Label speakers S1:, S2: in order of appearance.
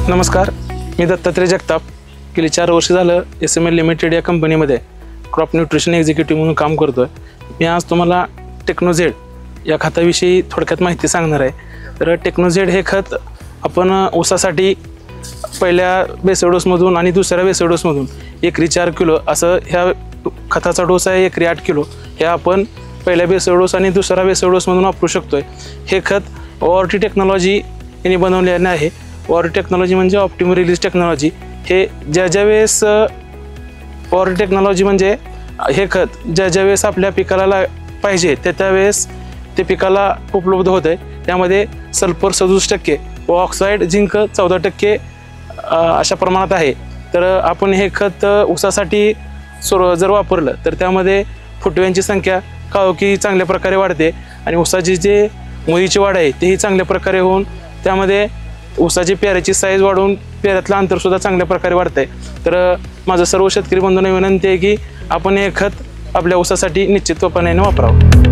S1: नमस्कार, मी दत्तात्रय जगताप. गेली 4 वर्ष झालं SML लिमिटेड या कंपनीमध्ये क्रॉप न्यूट्रिशन एक्झिक्युटिव्ह म्हणून काम करतो आहे. मी आज तुम्हाला टेक्नोझेड या खताविषयी थोडक्यात माहिती सांगणार आहे. तर टेक्नोझेड हे खत आपण ऊसासाठी पहिल्या बेसल डोसमधून आणि दुसऱ्या बेसल डोसमधून एकरी 4 किलो असं ह्या खताचा डोस आहे, एकरी 8 किलो हे आपण पहिल्या बेसल डोस आणि दुसऱ्या बेसल डोसमधून वापरू शकतो आहे. हे खत ORT टेक्नॉलॉजी यांनी बनवलेलं आहे. ORT टेक्नॉलॉजी म्हणजे ऑप्टिमम रिलीज टेक्नॉलॉजी. हे ज्या वेळेस ORT टेक्नॉलॉजी म्हणजे हे खत ज्या वेळेस आपल्या पिकाला पाहिजे त्यावेळेस ते पिकाला उपलब्ध होत आहे. त्यामध्ये सल्फर 67% व ऑक्साईड झिंक 14% अशा प्रमाणात आहे. तर आपण हे खत ऊसासाठी जर वापरलं तर त्यामध्ये फुटव्यांची संख्या काळोखी चांगल्या प्रकारे वाढते आणि ऊसाची जे मुळीची वाढ आहे तेही चांगल्या प्रकारे होऊन त्यामध्ये ऊसाची पेराची साईज वाढून पेरातलं अंतरसुद्धा चांगल्या प्रकारे वाढतं आहे. तर माझं सर्व शेतकरी बंधूंना विनंती आहे की आपण हे खत आपल्या ऊसासाठी निश्चितपणे वापरावं.